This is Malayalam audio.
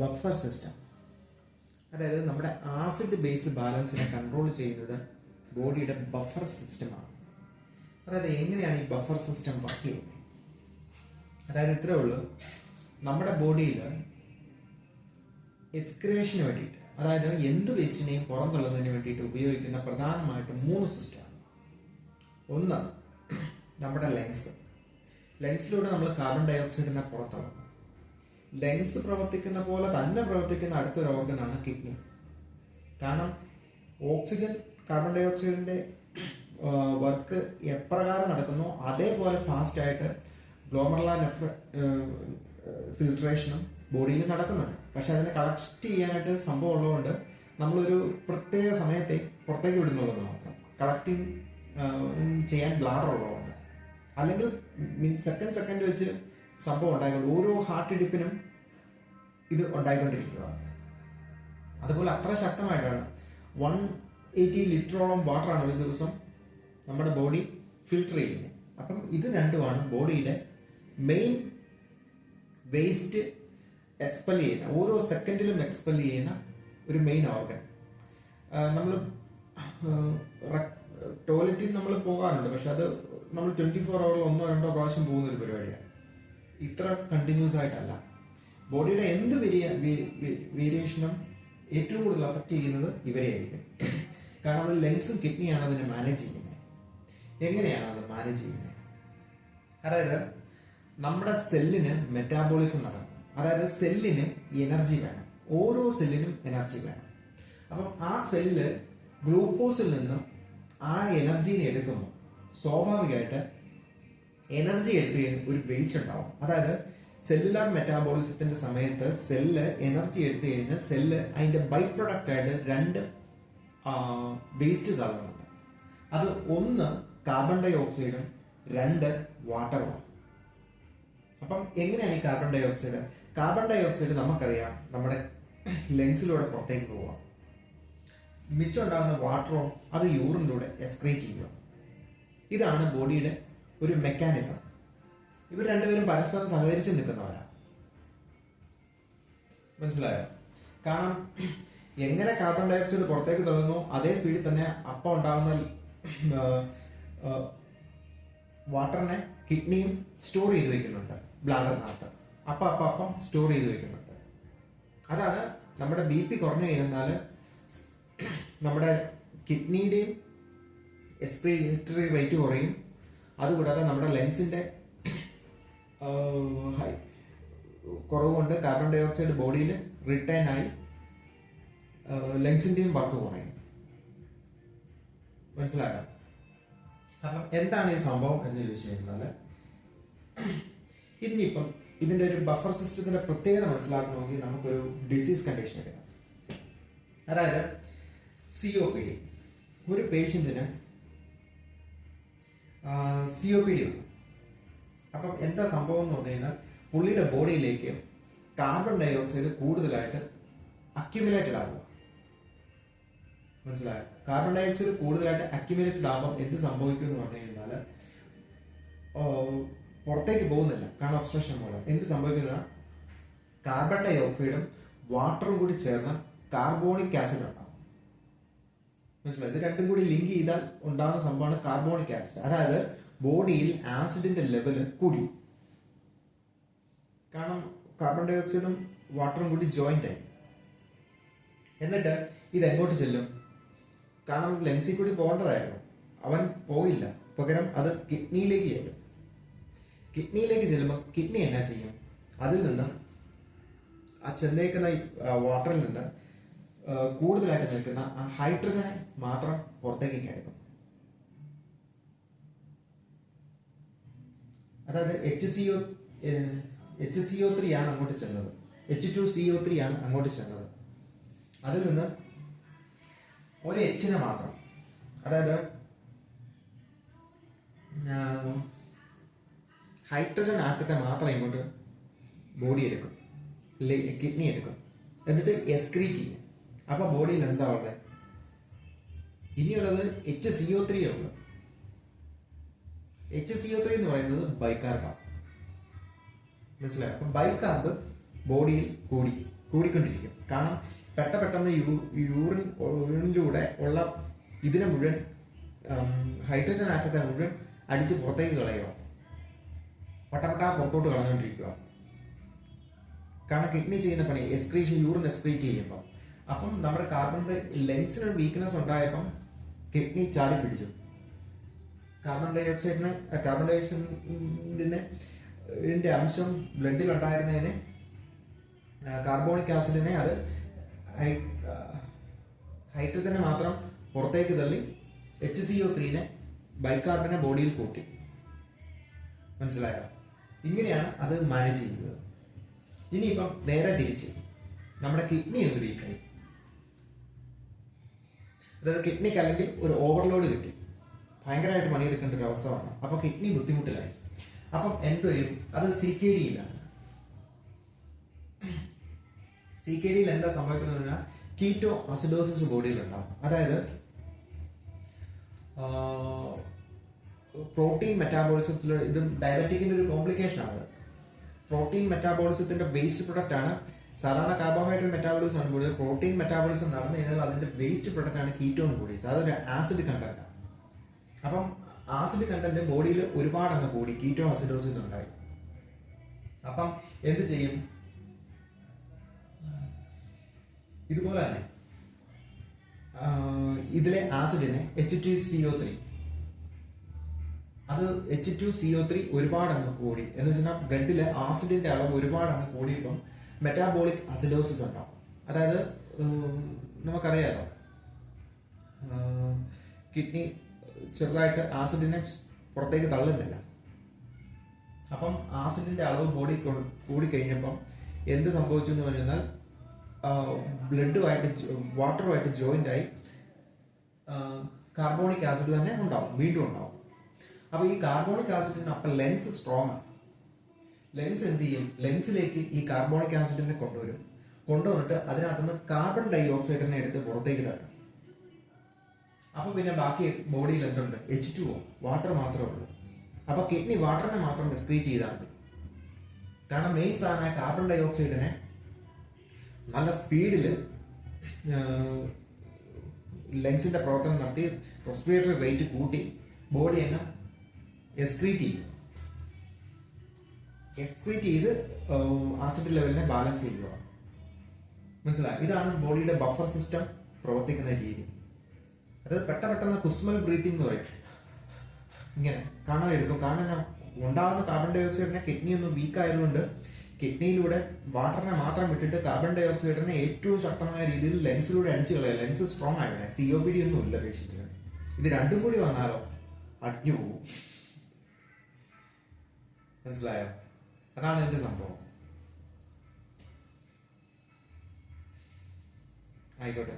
Buffer system. അതായത് നമ്മുടെ ആസിഡ് ബേസ് ബാലൻസിനെ കൺട്രോൾ ചെയ്യുന്നത് ബോഡിയുടെ ബഫർ സിസ്റ്റമാണ്. അതായത് എങ്ങനെയാണ് ഈ ബഫർ സിസ്റ്റം വർക്ക് ചെയ്യുന്നത്? അതായത് ഇത്രേ ഉള്ളൂ, നമ്മുടെ ബോഡിയിൽ എക്സ്ക്രീഷന് വേണ്ടിയിട്ട്, അതായത് എന്ത് വേസ്റ്റിനെയും പുറന്തള്ളുന്നതിന് വേണ്ടിയിട്ട് ഉപയോഗിക്കുന്ന പ്രധാനമായിട്ടും 3 സിസ്റ്റമാണ്. ഒന്ന് നമ്മുടെ ലങ്സിലൂടെ നമ്മൾ കാർബൺ ഡൈ ഓക്സൈഡിനെ പുറത്തള്ളുന്നു. ലങ്സ് പ്രവർത്തിക്കുന്ന പോലെ തന്നെ പ്രവർത്തിക്കുന്ന അടുത്തൊരു ഓർഗനാണ് കിഡ്നി. കാരണം കാർബൺ ഡൈ ഓക്സൈഡിന്റെ വർക്ക് എപ്രകാരം നടക്കുന്നു അതേപോലെ ഫാസ്റ്റായിട്ട് ഗ്ലോമറുലാർ ഫിൽട്രേഷനും ബോഡിയിൽ നടക്കുന്നുണ്ട്. പക്ഷെ അതിനെ കളക്ട് ചെയ്യാനായിട്ട് സംഭവം ഉള്ളതുകൊണ്ട് നമ്മളൊരു പ്രത്യേക സമയത്തെ പുറത്തേക്ക് വിടുന്നുള്ളത് മാത്രം. കളക്ടിങ് ചെയ്യാൻ ബ്ലാഡർ ഉള്ളതുകൊണ്ട്, അല്ലെങ്കിൽ സെക്കൻഡ് വെച്ച് സംഭവം ഉണ്ടായിക്കൊണ്ട് ഓരോ ഹാർട്ട് ഇടിപ്പിനും ഇത് ഉണ്ടായിക്കൊണ്ടിരിക്കുക. അതുപോലെ അത്ര ശക്തമായിട്ടാണ് 180 ലിറ്ററോളം വാട്ടറാണ് ഒരു ദിവസം നമ്മുടെ ബോഡി ഫിൽട്ടർ ചെയ്യുന്നത്. അപ്പം ഇത് രണ്ടുമാണ് ബോഡിയുടെ മെയിൻ വേസ്റ്റ് എക്സ്പെൽ ചെയ്യുന്ന, ഓരോ സെക്കൻഡിലും എക്സ്പെൽ ചെയ്യുന്ന ഒരു മെയിൻ ഓർഗൻ. നമ്മൾ ടോയ്ലറ്റിൽ നമ്മൾ പോകാറുണ്ട്, പക്ഷെ അത് നമ്മൾ 24 hours 1-2 പ്രാവശ്യം പോകുന്ന ഒരു പരിപാടിയാണ്. ഇത്ര കണ്ടിന്യൂസ് ആയിട്ടല്ല. ബോഡിയുടെ എന്ത് വേരിയേഷനും ഏറ്റവും കൂടുതൽ അഫക്റ്റ് ചെയ്യുന്നത് ഇവരെയായിരിക്കും. കാരണം അത് ലങ്സും കിഡ്നിയാണ് അതിനെ മാനേജ് ചെയ്യുന്നത്. എങ്ങനെയാണ് അത് മാനേജ് ചെയ്യുന്നത്? അതായത് നമ്മുടെ സെല്ലിന് മെറ്റാബോളിസം നടക്കും. അതായത് സെല്ലിന് എനർജി വേണം, ഓരോ സെല്ലിനും എനർജി വേണം. അപ്പം ആ സെല്ല് ഗ്ലൂക്കോസിൽ നിന്ന് ആ എനർജീനെ എടുക്കുമ്പോൾ സ്വാഭാവികമായിട്ട് എനർജി എടുത്ത് ഒരു വേസ്റ്റ് ഉണ്ടാവും. അതായത് സെല്ലുലാർ മെറ്റാബോളിസത്തിന്റെ സമയത്ത് സെല്ല് എനർജി എടുത്തു കഴിഞ്ഞാൽ സെല്ല് അതിന്റെ ബൈ പ്രൊഡക്റ്റ് ആയിട്ട് 2 വേസ്റ്റ് തള്ളുന്നുണ്ട്. അത് 1 കാർബൺ ഡൈ ഓക്സൈഡും 2 വാട്ടറുമാണ്. അപ്പം എങ്ങനെയാണ് ഈ carbon dioxide? Carbon dioxide നമുക്കറിയാം നമ്മുടെ ലങ്സിലൂടെ പുറത്തേക്ക് പോവുക. മിച്ചം ഉണ്ടാകുന്ന വാട്ടറോ അത് യൂറിനിലൂടെ എക്സ്ക്രീറ്റ് ചെയ്യുക. ഇതാണ് ബോഡിയുടെ ഒരു മെക്കാനിസം. ഇവർ രണ്ടുപേരും പരസ്പരം സഹകരിച്ച് നിൽക്കുന്നവരാ. മനസ്സിലായോ? കാരണം എങ്ങനെ കാർബൺ ഡൈ ഓക്സൈഡ് പുറത്തേക്ക് തള്ളുന്നു അതേ സ്പീഡിൽ തന്നെ അപ്പം ഉണ്ടാകുന്ന വാട്ടറിനെ കിഡ്നിയും സ്റ്റോർ ചെയ്ത് വെക്കുന്നുണ്ട് ബ്ലാഡറിനകത്ത്. അപ്പം സ്റ്റോർ ചെയ്ത് വെക്കുന്നുണ്ട്. അതാണ് നമ്മുടെ BP കുറഞ്ഞു കഴിഞ്ഞാൽ നമ്മുടെ കിഡ്നിയുടെയും എക്സ്ക്രീറ്ററി റേറ്റ് കുറയും. അതുകൂടാതെ നമ്മുടെ ലങ്സിന്റെ കുറവുകൊണ്ട് കാർബൺ ഡൈ ഓക്സൈഡ് ബോഡിയിൽ റിട്ടേൺ ആയി ലങ്സിന്റെയും വർക്ക് കുറയും. മനസ്സിലായോ? കാരണം എന്താണ് ഈ സംഭവം എന്ന് ചോദിച്ചു കഴിഞ്ഞാൽ, ഇനിയിപ്പം ഇതിന്റെ ഒരു ബഫർ സിസ്റ്റത്തിന്റെ പ്രത്യേകത മനസ്സിലാക്കണമെങ്കിൽ നമുക്കൊരു ഡിസീസ് കണ്ടീഷൻ എടുക്കാം. അതായത് COPD. ഒരു പേഷ്യന്റിന് COPD വന്നു. അപ്പം എന്താ സംഭവം എന്ന് പറഞ്ഞു കഴിഞ്ഞാൽ പുള്ളിയുടെ ബോഡിയിലേക്ക് കാർബൺ ഡൈ ഓക്സൈഡ് കൂടുതലായിട്ട് അക്യുമുലേറ്റഡ് ആവുക. മനസ്സിലായോ? കാർബൺ ഡൈ ഓക്സൈഡ് കൂടുതലായിട്ട് അക്യുമുലേറ്റഡ് ആകുമ്പോൾ എന്ത് സംഭവിക്കും എന്ന് പറഞ്ഞു കഴിഞ്ഞാൽ പുറത്തേക്ക് പോകുന്നില്ല. കാരണം ഒബ്സ്ട്രക്ഷൻ മൂലം എന്ത് സംഭവിക്കുന്ന കാർബൺ ഡൈ ഓക്സൈഡും വാട്ടറും കൂടി ചേർന്ന് കാർബോണിക് ആസിഡ് ഉണ്ടാവും. മനസ്സിലായി? ഇത് രണ്ടും കൂടി ലിങ്ക് ചെയ്താൽ ഉണ്ടാകുന്ന സംഭവമാണ് കാർബോണിക് ആസിഡ്. അതായത് ബോഡിയിൽ ആസിഡിന്റെ ലെവല് കൂടി. കാരണം കാർബൺ ഡൈ ഓക്സൈഡും വാട്ടറും കൂടി ജോയിന്റ് ആയി. എന്നിട്ട് ഇത് എങ്ങോട്ട് ചെല്ലും? കാരണം ലങ്സിൽ കൂടി പോകേണ്ടതായിരുന്നു, അവൻ പോയില്ല. പകരം അത് കിഡ്നിയിലേക്ക് ചെല്ലും. കിഡ്നിയിലേക്ക് ചെല്ലുമ്പോൾ കിഡ്നി എന്നാ ചെയ്യും? അതിൽ നിന്ന് ആ ചെന്നേക്കുന്ന വാട്ടറിൽ നിന്ന് കൂടുതലായിട്ട് നിൽക്കുന്ന ആ ഹൈഡ്രജനെ മാത്രം പുറത്തേക്ക് എടുക്കും. അതായത് HCO3 ആണ് അങ്ങോട്ട് ചെന്നത്, H2CO3 ആണ് അങ്ങോട്ട് ചെന്നത്. അതിൽ നിന്ന് ഒരു എച്ചിനെ മാത്രം, അതായത് ഹൈഡ്രജൻ ആറ്റത്തെ മാത്രം ഇങ്ങോട്ട് ബോഡി എടുക്കും, കിഡ്നി എടുക്കും. എന്നിട്ട് എക്സ്ക്രീറ്റ് ചെയ്യും. അപ്പൊ ബോഡിയിൽ എന്താ ഉള്ളത്? ഇനിയുള്ളത് HCO3 ഉള്ളത്. HCO3 എന്ന് പറയുന്നത് ബൈകാർബാണ്. മനസ്സിലായോ? അപ്പൊ ബൈകാർബ് ബോഡിയിൽ കൂടി കൂടിക്കൊണ്ടിരിക്കും. കാരണം പെട്ടെന്ന് യൂറിനിലൂടെ ഉള്ള ഇതിനെ മുഴുവൻ ഹൈഡ്രജൻ ആറ്റത്തെ മുഴുവൻ അടിച്ച് പുറത്തേക്ക് കളയുക, പുറത്തോട്ട് കളഞ്ഞുകൊണ്ടിരിക്കുക. കാരണം കിഡ്നി ചെയ്യുന്ന പണി യൂറിൻ എക്സ്ക്രീറ്റ് ചെയ്യുമ്പോൾ. അപ്പം നമ്മുടെ ലെങ്സിന് വീക്ക്നെസ് ഉണ്ടായപ്പം കിഡ്നി ചാടി പിടിച്ചു. കാർബൺ ഡയോക്സൈഡിന്റെ അംശം ബ്ലഡിൽ ഉണ്ടായിരുന്നതിന് കാർബോണിക് ആസിഡിനെ അത് ഹൈഡ്രജനെ മാത്രം പുറത്തേക്ക് തള്ളി HCO3 ബൈകാർബനെ ബോഡിയിൽ കൂട്ടി. മനസ്സിലായോ? ഇങ്ങനെയാണ് അത് മാനേജ് ചെയ്യുന്നത്. ഇനിയിപ്പം നേരെ തിരിച്ച് നമ്മുടെ കിഡ്നി ഒന്ന് വീക്കായി, അതായത് കിഡ്നിക്ക് അല്ലെങ്കിൽ ഒരു ഓവർലോഡ് കിട്ടി, ഭയങ്കരമായിട്ട് പണിയെടുക്കേണ്ട ഒരു അവസ്ഥ വന്നു. അപ്പൊ കിഡ്നി ബുദ്ധിമുട്ടിലായി. അപ്പം എന്തൊരു അത് CKD യിലാണ്. CKD യിൽ എന്താ സംഭവിക്കുന്നത്? കീറ്റോ അസിഡോസിസ് ബോഡിയിൽ ഉണ്ടാവും. അതായത് പ്രോട്ടീൻ മെറ്റാബോളിസത്തിൽ, ഇത് ഡയബറ്റിക്കിന്റെ ഒരു കോംപ്ലിക്കേഷൻ ആണ്. പ്രോട്ടീൻ മെറ്റാബോളിസത്തിന്റെ വേസ്റ്റ് പ്രൊഡക്റ്റ് ആണ്. സാധാരണ കാർബോഹൈഡ്രേറ്റ് മെറ്റാബോളിസം ആണ് കൂടുതൽ. പ്രോട്ടീൻ മെറ്റാബോളിസം നടന്നു കഴിഞ്ഞാൽ അതിന്റെ വേസ്റ്റ് പ്രൊഡക്റ്റ് ആണ് കീറ്റോൺ ബോഡീസ്. അതൊരു ആസിഡ് കണ്ടന്റ്. അപ്പം ആസിഡ് കണ്ടന്റ് ബോഡിയിൽ ഒരുപാട് അങ്ങ് കൂടി കീറ്റോ അസിഡോസിസ് ഉണ്ടായി. അപ്പം എന്ത് ചെയ്യും? ഇതുപോലെ തന്നെ ഇതിലെ ആസിഡിനെ H2CO3, അത് H2CO3 ഒരുപാട് അങ്ങ് കൂടി എന്ന് വെച്ചാൽ ബ്ലഡിലെ ആസിഡിന്റെ അളവ് ഒരുപാട് അങ്ങ് കൂടിയപ്പം മെറ്റാബോളിക് അസിഡോസിസ് ഉണ്ടാവും. അതായത് നമുക്കറിയാലോ, കിഡ്നി ചെറുതായിട്ട് ആസിഡിനെ പുറത്തേക്ക് തള്ളുന്നില്ല. അപ്പം ആസിഡിന്റെ അളവ് ബോഡി കൂടിക്കഴിഞ്ഞപ്പം എന്ത് സംഭവിച്ചു എന്ന് പറഞ്ഞാൽ വാട്ടറുമായിട്ട് ജോയിന്റ് ആയി കാർബോണിക് ആസിഡ് തന്നെ വീണ്ടും ഉണ്ടാവും. അപ്പൊ ഈ കാർബോണിക് ആസിഡിന് അപ്പം ലെൻസ് സ്ട്രോങ് ആണ്. ലെൻസ് എന്ത് ചെയ്യും? ലെൻസിലേക്ക് ഈ കാർബോണിക് ആസിഡിനെ കൊണ്ടുവന്നിട്ട് അതിനകത്തുനിന്ന് കാർബൺ ഡൈ ഓക്സൈഡിനെ എടുത്ത് പുറത്തേക്ക് തട്ടും. അപ്പൊ പിന്നെ ബാക്കി ബോഡിയിൽ എന്തുണ്ട്? H2O, വാട്ടർ മാത്രമേ ഉള്ളൂ. അപ്പൊ കിഡ്നി വാട്ടറിനെ മാത്രം എക്സ്ക്രീറ്റ് ചെയ്താൽ മതി. കാരണം മെയിൻ സാധനമായ കാർബൺ ഡൈ ഓക്സൈഡിനെ നല്ല സ്പീഡിൽ ലെൻസിന്റെ പ്രവർത്തനം നടത്തി റെസ്പിറേറ്ററി റേറ്റ് കൂട്ടി ബോഡി തന്നെ എക്സ്ക്രീറ്റ് ചെയ്ത് ആസിഡ് ലെവലിനെ ബാലൻസ് ചെയ്യുക. മനസ്സിലായി? ഇതാണ് ബോഡിയുടെ ബഫർ സിസ്റ്റം പ്രവർത്തിക്കുന്ന രീതി. അത് പെട്ടെന്ന് കുസ്മൽ ബ്രീത്തിങ് എന്ന് പറയും. ഇങ്ങനെ കാണാൻ എടുക്കും. കാരണം ഉണ്ടാകുന്ന കാർബൺ ഡൈ ഓക്സൈഡിനെ കിഡ്നി ഒന്ന് വീക്ക് ആയതുകൊണ്ട് കിഡ്നിയിലൂടെ വാട്ടറിനെ മാത്രം വിട്ടിട്ട് കാർബൺ ഡൈ ഓക്സൈഡിനെ ഏറ്റവും ശക്തമായ രീതിയിൽ ലെൻസിലൂടെ അടിച്ചു കളയുക. Lens strong ആയിവിടെ. COPD ഒന്നും ഇല്ല പേഷ്യന്റിന്. ഇത് രണ്ടും കൂടി വന്നാലോ അടിഞ്ഞു പോകും. മനസ്സിലായോ? അതാണ് എന്റെ സംഭവം. ആയിക്കോട്ടെ.